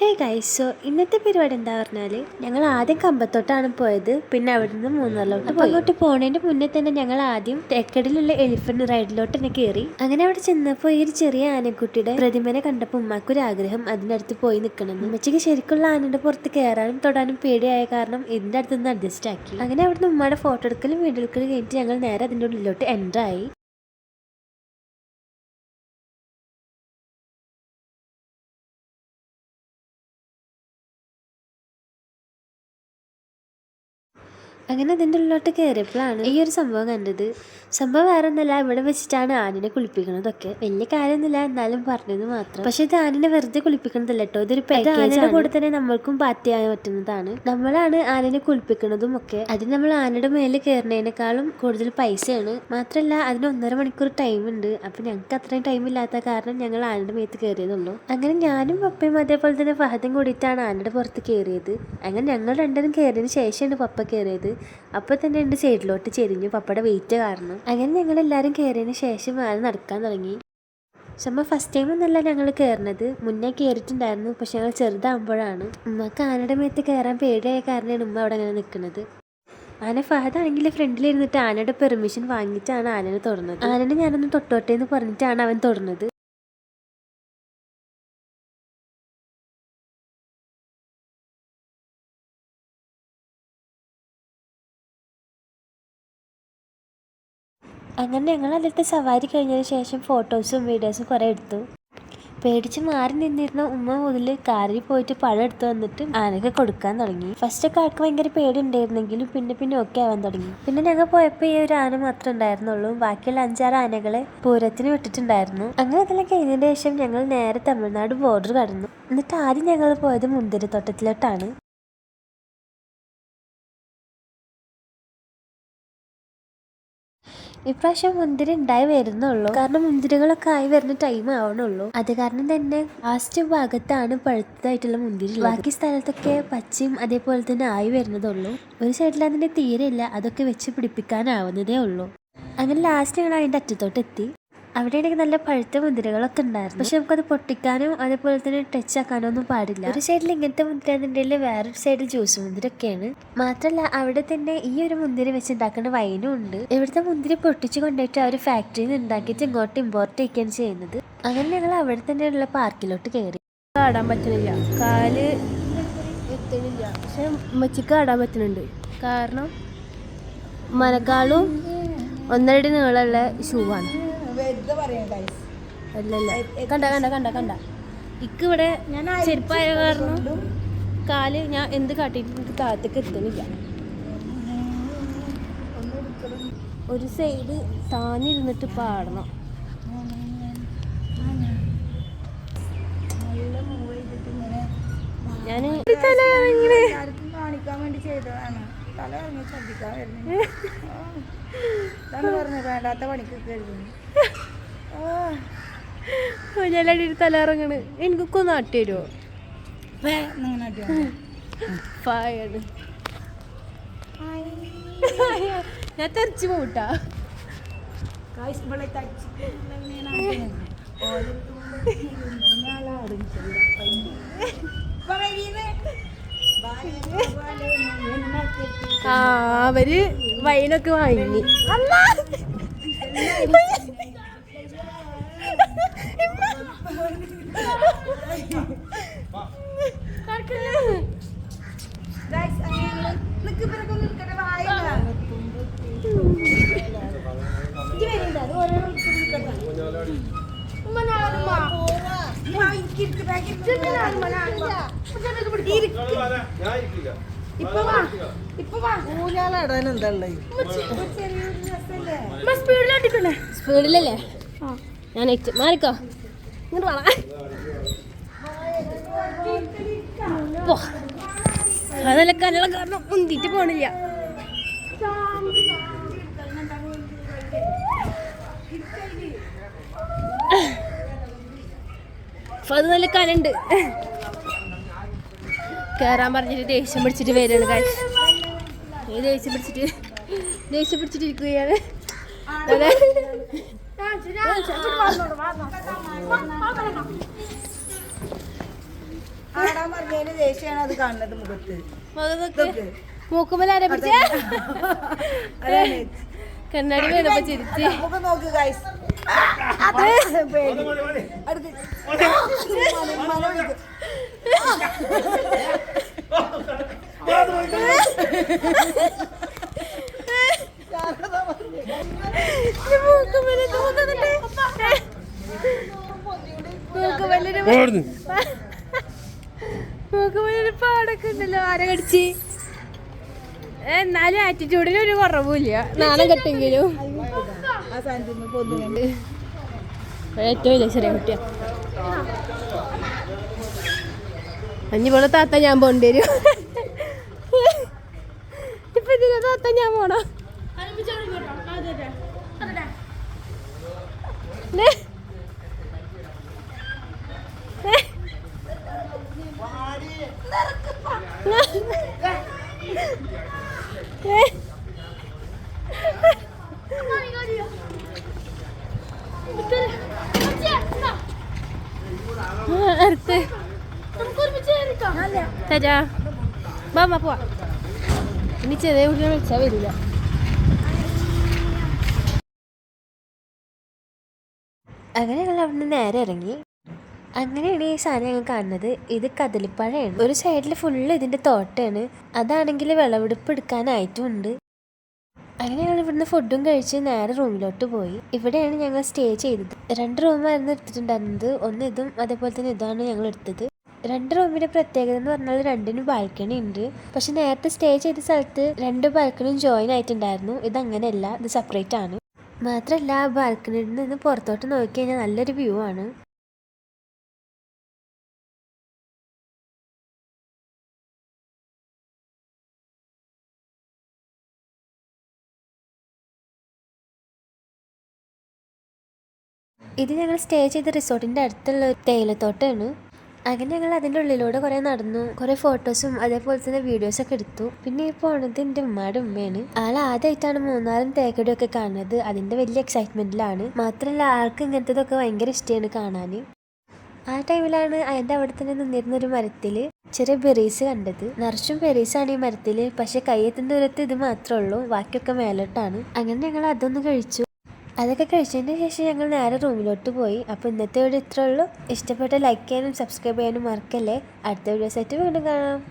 Hey guys, so ഇന്നത്തെ പരിപാടി എന്താ പറഞ്ഞാൽ ഞങ്ങൾ ആദ്യം കമ്പത്തോട്ടാണ് പോയത്. പിന്നെ അവിടെ നിന്ന് മൂന്നാറിലോട്ട് പോയി. അങ്ങോട്ട് പോണതിന്റെ മുന്നേ തന്നെ ഞങ്ങൾ ആദ്യം തേക്കടിലുള്ള എലിഫന്റ് റൈഡിലോട്ട് തന്നെ കയറി. അങ്ങനെ അവിടെ ചെന്നപ്പോൾ ഈ ഒരു ചെറിയ ആനക്കുട്ടിയുടെ പ്രതിമനെ കണ്ടപ്പോൾ ഉമ്മാക്കൊരാഗ്രഹം അതിൻ്റെ അടുത്ത് പോയി നിൽക്കണം. ഉമ്മച്ചിക്ക് ശരിക്കുള്ള ആനയുടെ പുറത്ത് കയറാനും തൊടാനും പേടിയായ കാരണം ഇതിൻ്റെ അടുത്ത് നിന്ന് അഡ്ജസ്റ്റ് ആക്കി. അങ്ങനെ അവിടുന്ന് ഉമ്മയുടെ ഫോട്ടോ എടുക്കലും വീഡിയോ എടുക്കലും കഴിഞ്ഞിട്ട് ഞങ്ങൾ നേരെ അതിൻ്റെ ഉള്ളിലോട്ട് എൻ്റർ ആയി. അങ്ങനെ അതിൻ്റെ ഉള്ളിലോട്ട് കയറിയപ്പോഴാണ് ഈ ഒരു സംഭവം കണ്ടത്. സംഭവം വേറെ ഒന്നുമല്ല, ഇവിടെ വെച്ചിട്ടാണ് ആനിനെ കുളിപ്പിക്കണതൊക്കെ. വലിയ കാര്യമൊന്നുമില്ല, എന്നാലും പറഞ്ഞത് മാത്രം. പക്ഷെ ഇത് ആനിനെ വെറുതെ കുളിപ്പിക്കണതല്ല കേട്ടോ, ഇതൊരു ആനയുടെ കൂടെ തന്നെ നമ്മൾക്കും പാർട്ടി ചെയ്യാൻ പറ്റുന്നതാണ്. നമ്മളാണ് ആനിനെ കുളിപ്പിക്കുന്നതും ഒക്കെ. അതിന് നമ്മൾ ആനയുടെ മേലെ കയറുന്നതിനേക്കാളും കൂടുതൽ പൈസയാണ്. മാത്രമല്ല അതിന് 1.5 മണിക്കൂർ ടൈം ഉണ്ട്. അപ്പൊ ഞങ്ങൾക്ക് അത്രയും ടൈം ഇല്ലാത്ത കാരണം ഞങ്ങൾ ആനയുടെ മേത്ത് കയറിയതുള്ളൂ. അങ്ങനെ ഞാനും പപ്പയും അതേപോലെ തന്നെ ഫഹദും കൂടിയിട്ടാണ് ആനയുടെ പുറത്ത് കയറിയത്. അങ്ങനെ ഞങ്ങൾ രണ്ടും കയറിയതിന് ശേഷമാണ് പപ്പ കയറിയത്. അപ്പോൾ തന്നെ എൻ്റെ സൈഡിലോട്ട് ചെരിഞ്ഞു പപ്പയുടെ വെയിറ്റ് കാരണം. അങ്ങനെ ഞങ്ങൾ എല്ലാവരും കയറിയതിന് ശേഷം ആന നടക്കാൻ തുടങ്ങി. സംഭവം ഫസ്റ്റ് ടൈം ഒന്നല്ല ഞങ്ങൾ കയറുന്നത്, മുന്നേ കയറിയിട്ടുണ്ടായിരുന്നു. പക്ഷെ ഞങ്ങൾ ചെറുതാകുമ്പോഴാണ്. ഉമ്മക്ക് ആനയുടെ മേത്ത് കയറാൻ പേടിയായ കാരണമാണ് ഉമ്മ അവിടെ അങ്ങനെ നിൽക്കുന്നത്. ആന ഫഹദാണെങ്കിൽ ഫ്രണ്ടിലിരുന്നിട്ട് ആനയുടെ പെർമിഷൻ വാങ്ങിയിട്ടാണ് ആനനെ തൊടുന്നത്. ആനനെ ഞാനൊന്ന് തൊട്ടോട്ടെ എന്ന് പറഞ്ഞിട്ടാണ് അവൻ തൊടുന്നത്. അങ്ങനെ ഞങ്ങൾ അതിലത്തെ സവാരി കഴിഞ്ഞതിന് ശേഷം ഫോട്ടോസും വീഡിയോസും കുറേ എടുത്തു. പേടിച്ച് മാറി നിന്നിരുന്ന ഉമ്മ മുതൽ കാറിൽ പോയിട്ട് പഴം എടുത്തു വന്നിട്ട് ആനക്ക് കൊടുക്കാൻ തുടങ്ങി. ഫസ്റ്റ് ഒക്കെ ആൾക്ക് ഭയങ്കര പേടി ഉണ്ടായിരുന്നെങ്കിലും പിന്നെ ഓക്കെ ആവാൻ തുടങ്ങി. പിന്നെ ഞങ്ങൾ പോയപ്പോൾ ഈ ഒരു ആന മാത്രമേ ഉണ്ടായിരുന്നുള്ളൂ. ബാക്കിയുള്ള 5-6 ആനകളെ പൂരത്തിന് വിട്ടിട്ടുണ്ടായിരുന്നു. അങ്ങനെ അതെല്ലാം കഴിഞ്ഞതിന് ശേഷം ഞങ്ങൾ നേരെ തമിഴ്നാട് ബോർഡർ കടന്നു. എന്നിട്ട് ആദ്യം ഞങ്ങൾ പോയത് മുന്തിരിത്തോട്ടത്തിലോട്ടാണ്. ഇപ്രാവശ്യം മുന്തിരി ഉണ്ടായി വരുന്നുള്ളൂ, കാരണം മുന്തിരികളൊക്കെ ആയി വരുന്ന ടൈം ആവണുള്ളൂ. അത് കാരണം തന്നെ ലാസ്റ്റ് ഭാഗത്താണ് പഴുത്തതായിട്ടുള്ള മുന്തിരി. ബാക്കി സ്ഥലത്തൊക്കെ പച്ചയും അതേപോലെ തന്നെ ആയി വരുന്നതുള്ളൂ. ഒരു സൈഡിൽ അതിന്റെ തീരെ ഇല്ല, അതൊക്കെ വെച്ച് പിടിപ്പിക്കാനാവുന്നതേ ഉള്ളൂ. അങ്ങനെ ലാസ്റ്റ് ഞങ്ങൾ അതിന്റെ അറ്റത്തോട്ട് എത്തി. അവിടെയാണെങ്കിൽ നല്ല പഴുത്ത മുന്തിരികളൊക്കെ ഉണ്ടായിരുന്നു. പക്ഷെ നമുക്കത് പൊട്ടിക്കാനോ അതേപോലെ തന്നെ ടച്ച് ആക്കാനോ ഒന്നും പാടില്ല. ഒരു സൈഡിൽ ഇങ്ങനത്തെ മുന്തിരി, വേറൊരു സൈഡിൽ ജ്യൂസ് മുന്തിരിയൊക്കെയാണ്. മാത്രമല്ല അവിടെ തന്നെ ഈ ഒരു മുന്തിരി വെച്ചുണ്ടാക്കുന്ന വൈനും ഉണ്ട്. ഇവിടുത്തെ മുന്തിരി പൊട്ടിച്ചു കൊണ്ടുപോയിട്ട് ആ ഒരു ഫാക്ടറിയിൽ നിന്ന് ഉണ്ടാക്കിയിട്ട് ഇങ്ങോട്ട് ഇമ്പോർട്ട് ചെയ്യാണ് ചെയ്യുന്നത്. അങ്ങനെ ഞങ്ങൾ അവിടെ തന്നെയുള്ള പാർക്കിലോട്ട് കയറി. ആടാൻ പറ്റുന്നില്ല, കാല് എത്തുന്നില്ല. പക്ഷെ ഉമ്മച്ചിക്ക് ആടാൻ പറ്റുന്നുണ്ട്, കാരണം മനക്കാളും 1.5 അടി നീളമുള്ള ഷൂ ആണ്. അല്ലല്ല, കണ്ട ഇക്ക് ഇവിടെ ചെരുപ്പായ കാരണം കാല് ഞാൻ എന്ത് കാട്ടിയിട്ട് എനിക്ക് താഴത്തേക്ക് എത്തുന്നില്ല. ഒരു സൈഡ് താന്നിരുന്നിട്ട് പാടണം. ഞാൻ കാണിക്കാൻ വേണ്ടി ചെയ്തതാണ്. തല ഇറങ്ങി ശ്രദ്ധിക്കാൻ വരുന്നു. വേണ്ടാത്ത പണിക്ക് ഞാനടി തല ഇറങ്ങണ്. എനിക്കൊക്കെ നാട്ടി വരുമോ? ഞാൻ തെറിച്ച് പോട്ടാ. അവര് വൈനൊക്കെ വാങ്ങി. സ്പീഡിലല്ലേ? ഞാൻ മാറിക്കോ, ഇങ്ങോട്ട് വേണം. അതല്ല കല്ലുള്ള കാരണം മുന്തിട്ട് പോണില്ല. അത് നല്ല കനുണ്ട്. കയറാൻ പറഞ്ഞിട്ട് ദേഷ്യം പിടിച്ചിട്ട് വരികയാണ് കാശ്. ദേഷ്യം പിടിച്ചിട്ടിരിക്കുകയാണ്. ആടാൻ പറഞ്ഞതിന് ദേഷ്യമാണ് അത് കാണുന്നത് മുഖത്ത്. ഇതൊക്കെ. മൂക്കുമ്പലാരെ പിടിച്ച അതാണ്. കണ്ണാടി വീണപ്പോ ചിരിച്ച്. നമുക്ക് നോക്ക് guys. പേടി. അടുത്ത്. മല വിളിക്ക്. മൂക്കുമ്പലൊരു പാടൊക്കെ ഉണ്ടല്ലോ. ആരെ കടിച്ച്? എന്നാലും ആറ്റിറ്റ്യൂഡിന് ഒരു കുറവുമില്ല. നാണം കെട്ടെങ്കിലും ആ സാധനത്തിന് പൊന്നുണ്ട്. ഏറ്റവും ഇല്ല ചെറിയ കുട്ടിയാ. അഞ്ഞിപ്പോണ താത്ത ഞാൻ പോണ്ടി വരും. ഇപ്പൊ ഇതിലെ താത്ത ഞാൻ പോണോ? അടുത്ത് തരാ ബാമ്മ പോവാ. ഇനി ചെറിയ കുട്ടിയെ വിളിച്ചാൽ വരില്ല. അങ്ങനെ ഞങ്ങൾ അവിടെ നിന്ന് നേരെ ഇറങ്ങി. അങ്ങനെയാണ് ഈ സാധനം ഞങ്ങൾ കാണുന്നത്. ഇത് കദളിപ്പഴമാണ്. ഒരു സൈഡിൽ ഫുള്ള് ഇതിൻ്റെ തോട്ടമാണ്. അതാണെങ്കിൽ വിളവെടുപ്പ് എടുക്കാനായിട്ടുമുണ്ട്. അങ്ങനെ ഞങ്ങൾ ഇവിടുന്ന് ഫുഡും കഴിച്ച് നേരെ റൂമിലോട്ട് പോയി. ഇവിടെയാണ് ഞങ്ങൾ സ്റ്റേ ചെയ്തത്. 2 റൂമായിരുന്നു എടുത്തിട്ടുണ്ടായിരുന്നത്. ഒന്ന് ഇതും അതേപോലെ തന്നെ ഇതാണ് ഞങ്ങൾ എടുത്തത്. 2 റൂമിൻ്റെ പ്രത്യേകത എന്ന് പറഞ്ഞാൽ 2നും ബാൽക്കണി ഉണ്ട്. പക്ഷെ നേരത്തെ സ്റ്റേ ചെയ്ത സ്ഥലത്ത് 2 ബാൽക്കണിയും ജോയിൻ ആയിട്ടുണ്ടായിരുന്നു. ഇതങ്ങനെയല്ല, ഇത് സെപ്പറേറ്റ് ആണ്. മാത്രമല്ല ബാൽക്കണിയിൽ നിന്ന് പുറത്തോട്ട് നോക്കി കഴിഞ്ഞാൽ നല്ലൊരു വ്യൂ ആണ്. ഇത് ഞങ്ങൾ സ്റ്റേ ചെയ്ത റിസോർട്ടിൻ്റെ അടുത്തുള്ള ഒരു തേയിലത്തോട്ടമാണ്. അങ്ങനെ ഞങ്ങൾ അതിൻ്റെ ഉള്ളിലൂടെ കുറേ നടന്നു. കുറേ ഫോട്ടോസും അതേപോലെ തന്നെ വീഡിയോസൊക്കെ എടുത്തു. പിന്നെ ഈ പോണത് എൻ്റെ ഉമ്മയുടെ ഉമ്മയാണ്. ആൾ ആദ്യമായിട്ടാണ് മൂന്നാറും തേക്കടിയും ഒക്കെ കാണുന്നത്. അതിൻ്റെ വലിയ എക്സൈറ്റ്മെൻറ്റിലാണ്. മാത്രമല്ല ആൾക്ക് ഇങ്ങനത്തതൊക്കെ ഭയങ്കര ഇഷ്ടമാണ് കാണാൻ. ആ ടൈമിലാണ് അതിൻ്റെ അവിടെ തന്നെ നിന്നിരുന്നൊരു മരത്തിൽ ചെറിയ ബെറീസ് കണ്ടത്. നിറച്ചും ബെറീസാണ് ഈ മരത്തിൽ. പക്ഷെ കയ്യെത്തുന്ന ദൂരത്ത് ഇത് മാത്രമേ ഉള്ളൂ, ബാക്കിയൊക്കെ മേലോട്ടാണ്. അങ്ങനെ ഞങ്ങൾ അതൊന്ന് കഴിച്ചു. അതൊക്കെ കഴിച്ചതിന് ശേഷം ഞങ്ങൾ നേരെ റൂമിലോട്ട് പോയി. അപ്പോൾ ഇന്നത്തെ വീഡിയോ ഇത്രേ ഉള്ളൂ. ഇഷ്ടപ്പെട്ട ലൈക്ക് ചെയ്യാനും സബ്സ്ക്രൈബ് ചെയ്യാനും മറക്കല്ലേ. അടുത്ത വീഡിയോസായിട്ട് വീണ്ടും കാണാം.